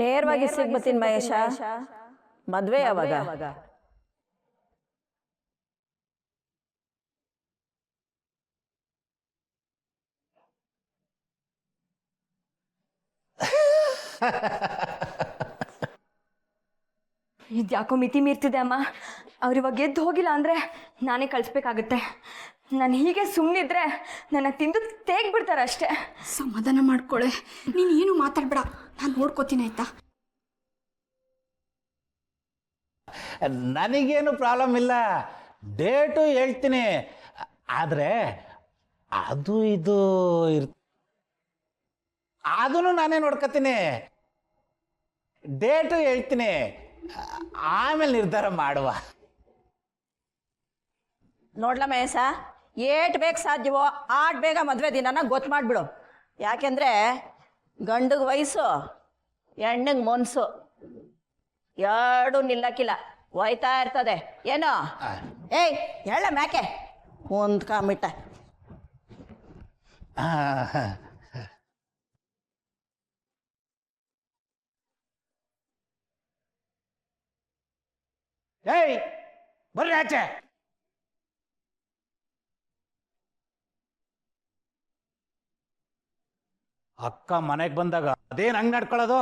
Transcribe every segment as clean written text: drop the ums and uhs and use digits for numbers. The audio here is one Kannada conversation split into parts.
ನೇರವಾಗಿ ಸಿಗ್ಬತ್ತೀನಿ ಮಹೇಶ. ಮದ್ವೆ ಯಾವಾಗ? ಇದ್ಯಾಕೋ ಮಿತಿ ಮೀರ್ತಿದೆ ಅಮ್ಮ. ಅವ್ರಿವಾಗ ಗೆದ್ದು ಹೋಗಿಲ್ಲ ಅಂದರೆ ನಾನೇ ಕಳಿಸ್ಬೇಕಾಗತ್ತೆ. ನಾನು ಹೀಗೆ ಸುಮ್ಮನಿದ್ರೆ ನನ್ನ ತಿಂದು ತೇಗ್ಬಿಡ್ತಾರೆ ಅಷ್ಟೇ. ಸಮಾಧಾನ ಮಾಡ್ಕೊಳ್ಳೆ, ನೀನು ಏನು ಮಾತಾಡ್ಬೇಡ, ನಾನು ನೋಡ್ಕೋತೀನಿ ಆಯ್ತಾ. ನನಗೇನು ಪ್ರಾಬ್ಲಮ್ ಇಲ್ಲ, ಡೇಟು ಹೇಳ್ತೀನಿ. ಆದರೆ ಅದು ಇದು ಅದನ್ನು ನಾನೇ ನೋಡ್ಕೊತೀನಿ. ಡೇಟು ಹೇಳ್ತೀನಿ, ಆಮೇಲೆ ನಿರ್ಧಾರ ಮಾಡುವ. ನೋಡ್ಲ ಮಹೇಶ, ಏಟ್ ಬೇಗ ಸಾಧ್ಯವೋ ಆಟ್ ಬೇಗ ಮದುವೆ ದಿನನ ಗೊತ್ತು ಮಾಡಿಬಿಡು. ಯಾಕೆಂದರೆ ಗಂಡಿಗೆ ವಯಸ್ಸು, ಹೆಣ್ಣಿಗೆ ಮನಸ್ಸು ಎರಡು ನಿಲ್ಲಕ್ಕಿಲ್ಲ, ಹೋಯ್ತಾ ಇರ್ತದೆ. ಏನೋ ಏಯ್ ಹೇಳ ಮ್ಯಾಕೆ ಒಂದು ಕಾಮಿಟ್ಟ. ಏಯ್ ಬರ್ರಿ ಆಚೆ. ಅಕ್ಕ ಮನೆಗೆ ಬಂದಾಗ ಅದೇನು ಹಂಗೆ ನಡ್ಕೊಳ್ಳೋದು?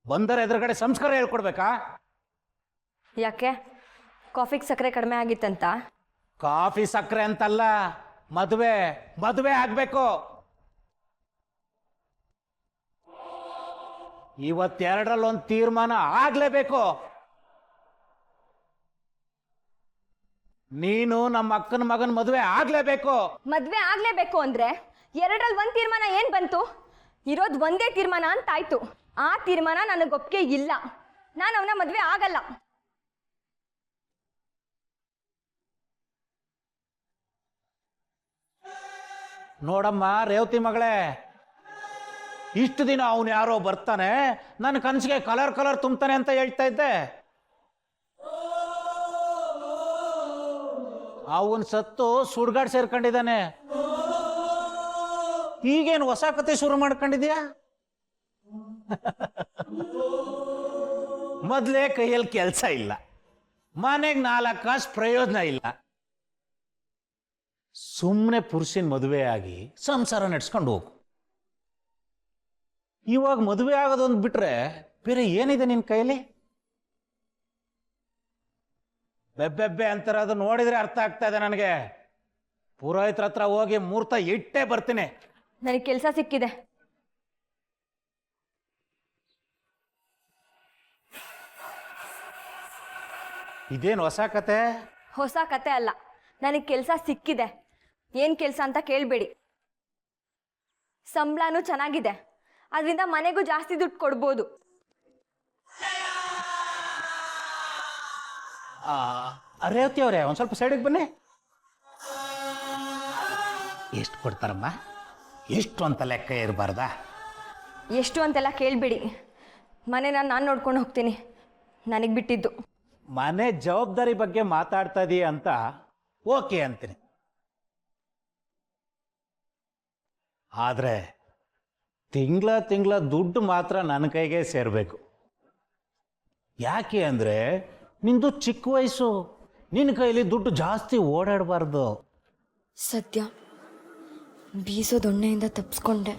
ಬಂದರೆ ಎದುರುಗಡೆ ಸಂಸ್ಕಾರ ಹೇಳ್ಕೊಡ್ಬೇಕಾ? ಯಾಕೆ ಕಾಫಿಗೆ ಸಕ್ಕರೆ ಕಡಿಮೆ ಆಗಿತ್ತಂತ? ಕಾಫಿ ಸಕ್ಕರೆ ಅಂತಲ್ಲ, ಮದುವೆ ಮದುವೆ ಆಗ್ಬೇಕು. ಇವತ್ತೆರಡರಲ್ಲಿ ಒಂದು ತೀರ್ಮಾನ ಆಗ್ಲೇಬೇಕು. ನೀನು ನಮ್ಮ ಅಕ್ಕನ ಮಗನ ಮದುವೆ ಆಗ್ಲೇಬೇಕು. ಮದುವೆ ಆಗ್ಲೇಬೇಕು ಅಂದ್ರೆ ಎರಡರಲ್ಲಿ ಒಂದು ತೀರ್ಮಾನ ಏನು ಬಂತು? ಇರೋದು ಒಂದೇ ತೀರ್ಮಾನ ಅಂತಾಯ್ತು. ಆ ತೀರ್ಮಾನ ನನಗೆ ಒಪ್ಪಿಗೆ ಇಲ್ಲ. ನಾನು ಅವನ ಮದುವೆ ಆಗಲ್ಲ. ನೋಡಮ್ಮ ರೇವತಿ ಮಗಳೇ, ಇಷ್ಟು ದಿನ ಅವನು ಯಾರೋ ಬರ್ತಾನೆ, ನನ್ನ ಕನಸಿಗೆ ಕಲರ್ ಕಲರ್ ತುಂಬ್ತಾನೆ ಅಂತ ಹೇಳ್ತಾ ಇದ್ದೆ. ಅವನ್ ಸತ್ತು ಸುಡ್ಗಾಡ್ ಸೇರ್ಕೊಂಡಿದ್ದಾನೆ. ಈಗೇನು ಹೊಸ ಕತೆ ಶುರು ಮಾಡ್ಕೊಂಡಿದ್ಯಾ? ಮೊದಲೇ ಕೈಯಲ್ಲಿ ಕೆಲಸ ಇಲ್ಲ, ಮನೆಗೆ 4 ಕಾಸು ಪ್ರಯೋಜನ ಇಲ್ಲ. ಸುಮ್ಮನೆ ಪುರುಷನ ಮದುವೆ ಆಗಿ ಸಂಸಾರ ನಡೆಸ್ಕೊಂಡು ಹೋಗು. ಇವಾಗ ಮದುವೆ ಆಗೋದೊಂದು ಬಿಟ್ರೆ ಬೇರೆ ಏನಿದೆ ನಿನ್ನ ಕೈಲಿ? ಬೆಬ್ಬೆಬ್ಬೆ ಅಂತಾರೆ, ಅದು ನೋಡಿದ್ರೆ ಅರ್ಥ ಆಗ್ತಾ ಇದೆ ನನಗೆ. ಪುರೋಹಿತರ ಹತ್ರ ಹೋಗಿ ಮುಹೂರ್ತ ಇಟ್ಟೇ ಬರ್ತೀನಿ. ನನಗೆ ಕೆಲಸ ಸಿಕ್ಕಿದೆ. ಇದೇನು ಹೊಸ ಕತೆ? ಹೊಸ ಕತೆ ಅಲ್ಲ, ನನಗೆ ಕೆಲಸ ಸಿಕ್ಕಿದೆ. ಏನು ಕೆಲಸ ಅಂತ ಕೇಳಬೇಡಿ. ಸಂಬಳನೂ ಚೆನ್ನಾಗಿದೆ, ಅದರಿಂದ ಮನೆಗೂ ಜಾಸ್ತಿ ದುಡ್ಡು ಕೊಡ್ಬೋದು. ರೇವತಿ ಅವರೇ, ಒಂದು ಸ್ವಲ್ಪ ಸೈಡಿಗೆ ಬನ್ನಿ. ಎಷ್ಟು ಕೊಡ್ತಾರಮ್ಮ? ಎಷ್ಟು ಅಂತ ಲೆಕ್ಕ ಇರಬಾರ್ದಾ? ಎಷ್ಟು ಅಂತೆಲ್ಲ ಕೇಳಬೇಡಿ. ಮನೆನ ನಾನು ನೋಡ್ಕೊಂಡು ಹೋಗ್ತೀನಿ, ನನಗೆ ಬಿಟ್ಟಿದ್ದು. ಮನೆ ಜವಾಬ್ದಾರಿ ಬಗ್ಗೆ ಮಾತಾಡ್ತಾ ಇದೀಯ ಅಂತ ಓಕೆ ಅಂತೀನಿ. ಆದರೆ ತಿಂಗಳ ದುಡ್ಡು ಮಾತ್ರ ನನ್ನ ಕೈಗೆ ಸೇರಬೇಕು. ಯಾಕೆ ಅಂದರೆ ನಿಂದು ಚಿಕ್ಕ ವಯಸ್ಸು, ನಿನ್ನ ಕೈಲಿ ದುಡ್ಡು ಜಾಸ್ತಿ ಓಡಾಡಬಾರ್ದು. ಸದ್ಯ ಬೀಸೋ ದೊಣ್ಣೆಯಿಂದ ತಪ್ಪಿಸ್ಕೊಂಡೆ.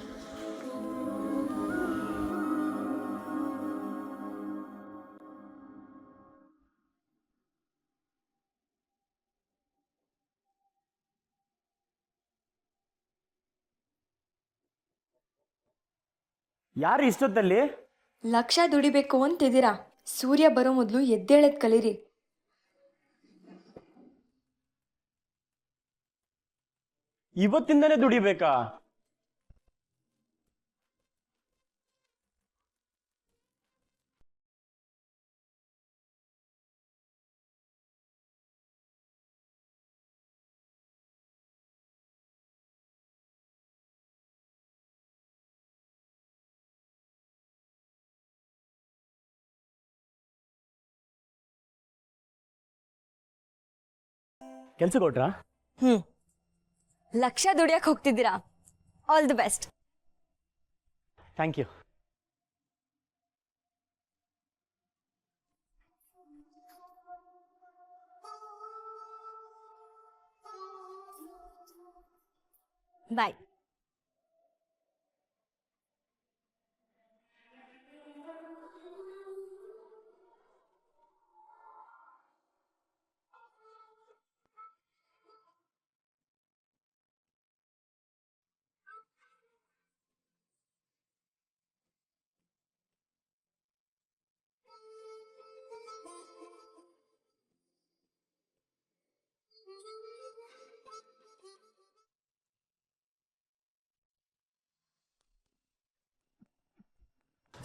ಯಾರು ಇಷ್ಟೊತ್ತಲ್ಲಿ? ಲಕ್ಷ ದುಡಿಬೇಕು ಅಂತಿದ್ದೀರಾ? ಸೂರ್ಯ ಬರೋ ಮೊದಲು ಎದ್ದೇಳದ್ ಕಲೀರಿ. ಇವತ್ತಿಂದನೇ ದುಡಿಬೇಕಾ? ಕೆಲ್ಸ ಕೊಟ್ರಾ? ಲಕ್ಷ ದುಡಿಯಕ್ಕೆ ಹೋಗ್ತಿದ್ದೀರಾ? All the best. Thank you. Bye.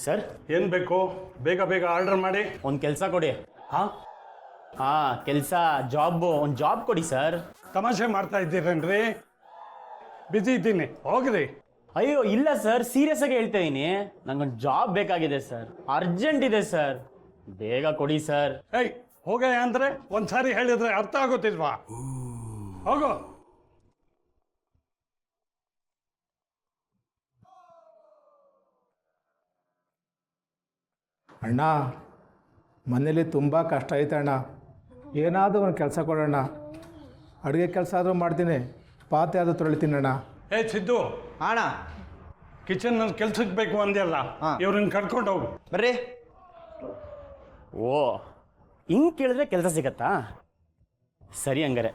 Sir, ಏನು ಬೇಕು? ಬೇಗ ಬೇಗ ಆರ್ಡರ್ ಮಾಡಿ. ಒಂದು ಕೆಲಸ ಕೊಡಿ. ಹಾಂ, ಕೆಲಸ, ಒಂದು ಜಾಬ್ ಕೊಡಿ ಸರ್. ತಮಾಷೆ ಮಾಡ್ತಾ ಇದ್ದೀರೇನ್ರಿ? ಬಿಜಿ ಇದ್ದೀನಿ, ಹೋಗ್ರಿ. ಅಯ್ಯೋ ಇಲ್ಲ ಸರ್, ಸೀರಿಯಸ್ ಆಗಿ ಹೇಳ್ತಾ ಇದ್ದೀನಿ. ನಂಗೊಂದು ಜಾಬ್ ಬೇಕಾಗಿದೆ ಸರ್, ಅರ್ಜೆಂಟ್ ಇದೆ ಸರ್, ಬೇಗ ಕೊಡಿ ಸರ್. ಏಯ್, ಹೋಗಯ್ಯ ಅಂದರೆ ಒಂದ್ಸಾರಿ ಹೇಳಿದ್ರೆ ಅರ್ಥ ಆಗೋತಿಲ್ವಾ? ಹೋಗೋ. ಅಣ್ಣ, ಮನೇಲಿ ತುಂಬ ಕಷ್ಟ ಐತೆ ಅಣ್ಣ. ಏನಾದರೂ ಒಂದು ಕೆಲಸ ಕೊಡೋಣ. ಅಡುಗೆ ಕೆಲಸ ಆದರೂ ಮಾಡ್ತೀನಿ, ಪಾತ್ರೆ ಆದರೂ ತೊಳಿತೀನಿ ಅಣ್ಣ. ಏ ಸಿದ್ದು, ಅಣ್ಣ ಕಿಚನ್ನಲ್ಲಿ ಕೆಲ್ಸಕ್ಕೆ ಬೇಕು ಅಂದ್ಯಲ್ಲ, ಇವ್ರನ್ನ ಕರ್ಕೊಂಡು ಹೋಗು. ಬರ್ರಿ. ಓ, ಹಿಂಗೆ ಕೇಳಿದ್ರೆ ಕೆಲಸ ಸಿಗತ್ತಾ? ಸರಿ ಹಂಗಾರೆ.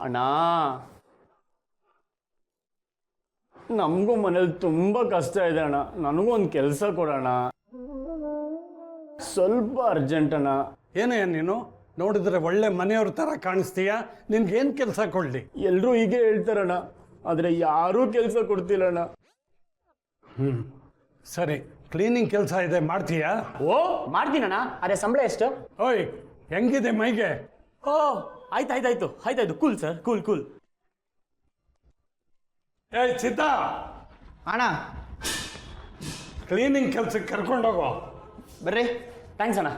ಅಣ್ಣ, ನಮಗೂ ಮನೇಲಿ ತುಂಬ ಕಷ್ಟ ಇದೆ ಅಣ್ಣ, ನನಗೂ ಒಂದು ಕೆಲಸ ಕೊಡೋಣ, ಸ್ವಲ್ಪ ಅರ್ಜೆಂಟ್ ಅಣ್ಣ. ಏನೇ ನೀನು ನೋಡಿದ್ರೆ ಒಳ್ಳೆ ಮನೆಯವ್ರ ಥರ ಕಾಣಿಸ್ತೀಯಾ? ನಿನ್ಗೇನು ಕೆಲಸ ಕೊಡಲಿ? ಎಲ್ಲರೂ ಹೀಗೆ ಹೇಳ್ತಾರಣ್ಣ, ಆದರೆ ಯಾರೂ ಕೆಲಸ ಕೊಡ್ತಿಲ್ಲಣ್ಣ. ಸರಿ, ಕ್ಲೀನಿಂಗ್ ಕೆಲಸ ಇದೆ, ಮಾಡ್ತೀಯಾ? ಓ, ಮಾಡ್ತೀನಣ್ಣ. ಅದೇ ಸಂಬಳ ಎಷ್ಟು? ಓಯ್, ಹೆಂಗಿದೆ ಮೈಗೆ? ಓ, ಆಯ್ತಾಯ್ತು, ಕೂಲ್ ಸರ್, ಕೂಲ್. ಏಯ್ ಸಿದ್ಧ, ಅಣ್ಣ ಕ್ಲೀನಿಂಗ್ ಕೆಲ್ಸಕ್ಕೆ ಕರ್ಕೊಂಡೋಗೋ. ಬರ್ರಿ. ಥ್ಯಾಂಕ್ಸ್ ಅಣ್ಣ.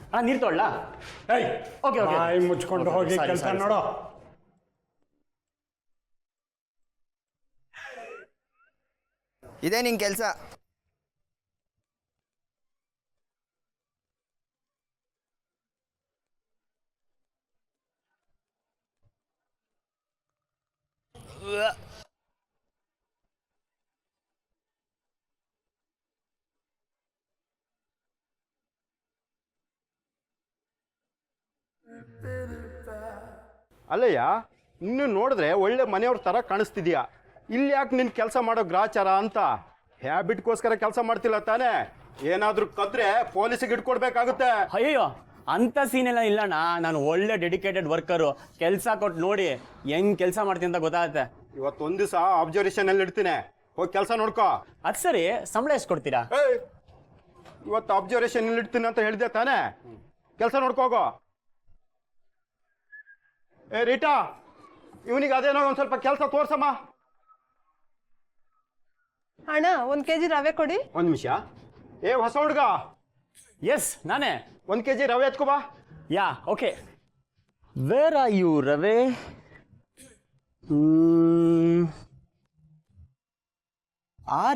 ಅಣ್ಣ, ನೀರು ತೊಗೊಳ್ಳ? ಏಯ್, ಓಕೆ. ಬಾಯಿ ಮುಚ್ಕೊಂಡು ಹೋಗಿ ಕೆಲಸ ನೋಡೋ. ಇದೇ ನಿನ್ ಕೆಲಸ. ಅಲ್ಲಯ್ಯ, ಇನ್ನು ನೋಡಿದ್ರೆ ಒಳ್ಳೆ ಮನೆಯವ್ರ ಥರ ಕಾಣಿಸ್ತಿದ್ಯಾ. ಇಲ್ಲಿ ಯಾಕೆ ನಿನ್ನ ಕೆಲಸ ಮಾಡೋ ಗ್ರಾಚಾರ ಅಂತ? ಹ್ಯಾಬಿಟ್ಗೋಸ್ಕರ ಕೆಲಸ ಮಾಡ್ತಿಲ್ಲ ತಾನೇ? ಏನಾದರೂ ಕದ್ರೆ ಪೊಲೀಸಿಗೆ ಇಟ್ಕೊಡ್ಬೇಕಾಗುತ್ತೆ. ಅಯ್ಯೋ, ಅಂಥ ಸೀನೆಲ್ಲ ಇಲ್ಲಣ್ಣ. ನಾನು ಒಳ್ಳೆ ಡೆಡಿಕೇಟೆಡ್ ವರ್ಕರು. ಕೆಲಸ ಕೊಟ್ಟು ನೋಡಿ ಹೆಂಗ್ ಕೆಲಸ ಮಾಡ್ತೀನಿ ಅಂತ ಗೊತ್ತಾಗುತ್ತೆ. ಇವತ್ತೊಂದು ದಿವಸ ಅಬ್ಸರ್ವೇಷನಲ್ಲಿ ಇಡ್ತೀನಿ, ಹೋಗಿ ಕೆಲಸ ನೋಡ್ಕೋ. ಅದು ಸರಿ, ಸಂಬಳ ಎಷ್ಟು ಕೊಡ್ತೀರಾ? ಏಯ್, ಇವತ್ತು ಅಬ್ಸರ್ವೇಷನಲ್ಲಿ ಇಡ್ತೀನಿ ಅಂತ ಹೇಳಿದೆ ತಾನೇ? ಕೆಲಸ ನೋಡ್ಕೋಗೋ. ಏ ರೀಟಾ, ಇವನಿಗೆ ಅದೇನೋ ಒಂದು ಸ್ವಲ್ಪ ಕೆಲಸ ತೋರ್ಸಮ್ಮ. ಅಣ್ಣ, 1 kg ರವೆ ಕೊಡಿ. ಒಂದು ನಿಮಿಷ. ಏ ಹೊಸ ಹುಡುಗ, ಎಸ್, ನಾನೇ. 1 kg ರವೆ ಎತ್ಕೋ ಬಾ. ಯಾ, ಓಕೆ. ವೇರ್ ಆರ್ ಯು ರವೆ?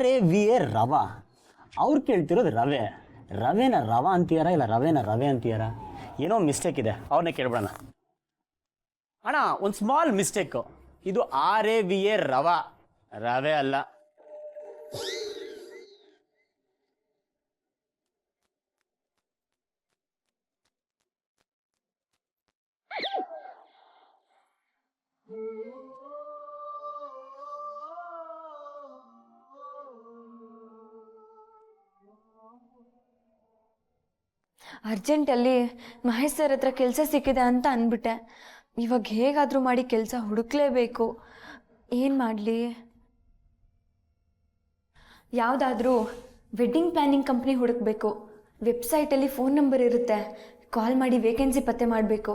RAVA ರವಾ. ಅವ್ರು ಕೇಳ್ತಿರೋದು ರವೆ. ರವೆನ ರವಾ ಅಂತೀಯಾರ ಇಲ್ಲ ರವೆನ ರವೆ ಅಂತೀಯಾರ? ಏನೋ ಮಿಸ್ಟೇಕ್ ಇದೆ, ಅವ್ರನ್ನೇ ಕೇಳ್ಬಿಡೋಣ. ಅಣ್ಣ, ಒಂದು ಸ್ಮಾಲ್ ಮಿಸ್ಟೇಕು. ಇದು RAVA ರವಾ, ರವೆ ಅಲ್ಲ. ಅರ್ಜೆಂಟಲ್ಲಿ ಮಹೇಶ್ ಸರ್ ಹತ್ರ ಕೆಲಸ ಸಿಕ್ಕಿದೆ ಅಂತ ಅಂದ್ಬಿಟ್ಟೆ. ಇವಾಗ ಹೇಗಾದರೂ ಮಾಡಿ ಕೆಲಸ ಹುಡುಕ್ಲೇಬೇಕು. ಏನು ಮಾಡಲಿ? ಯಾವುದಾದ್ರೂ ವೆಡ್ಡಿಂಗ್ ಪ್ಲ್ಯಾನಿಂಗ್ ಕಂಪ್ನಿ ಹುಡುಕಬೇಕು. ವೆಬ್ಸೈಟಲ್ಲಿ ಫೋನ್ ನಂಬರ್ ಇರುತ್ತೆ, ಕಾಲ್ ಮಾಡಿ ವೇಕೆನ್ಸಿ ಪತ್ತೆ ಮಾಡಬೇಕು.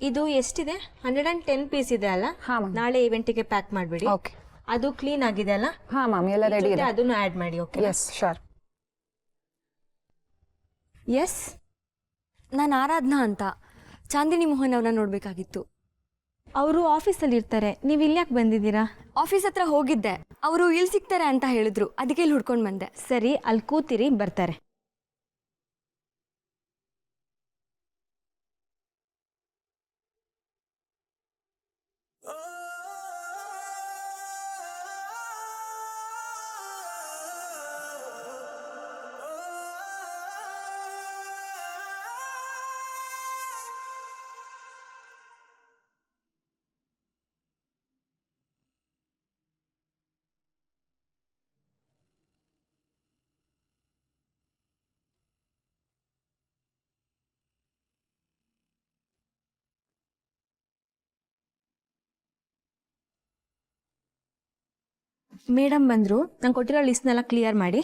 ಇದು ಎಷ್ಟಿದೆ 110 ಪೀಸ್ ಇದೆ ಅಲ್ಲ ನಾಳೆ ಇವೆಂಟಿಗೆ ಪ್ಯಾಕ್ ಮಾಡಿಬಿಡಿ. ಓಕೆ. ಅದು ಕ್ಲೀನ್ ಆಗಿದೆ ಅಲ್ಲ? ಹಾ ಮ್ಯಾಮ್ ಎಲ್ಲ ರೆಡಿ ಇದೆ. ಅದನ್ನು ಆ್ಯಡ್ ಮಾಡಿ. ಓಕೆ. S sure. ಎಸ್, ನಾನು ಆರಾಧನಾ ಅಂತ ಚಾಂದಿನಿ ಮೋಹನ್ ಅವ್ರನ್ನ ನೋಡಬೇಕಾಗಿತ್ತು. ಅವರು ಆಫೀಸಲ್ಲಿ ಇರ್ತಾರೆ, ನೀವು ಇಲ್ಲಿ ಯಾಕೆ ಬಂದಿದ್ದೀರಾ? ಆಫೀಸ್ ಹತ್ರ ಹೋಗಿದ್ದೆ, ಅವರು ಇಲ್ಲಿ ಸಿಗ್ತಾರೆ ಅಂತ ಹೇಳಿದ್ರು, ಅದಕ್ಕೆ ಇಲ್ಲಿ ಹುಡ್ಕೊಂಡು ಬಂದೆ. ಸರಿ, ಅಲ್ಲಿ ಕೂತಿರಿ, ಬರ್ತಾರೆ. ಮೇಡಮ್ ಬಂದರು, ನಂಗೆ ಕೊಟ್ಟಿರೋ ಲಿಸ್ಟ್ನೆಲ್ಲ ಕ್ಲಿಯರ್ ಮಾಡಿ.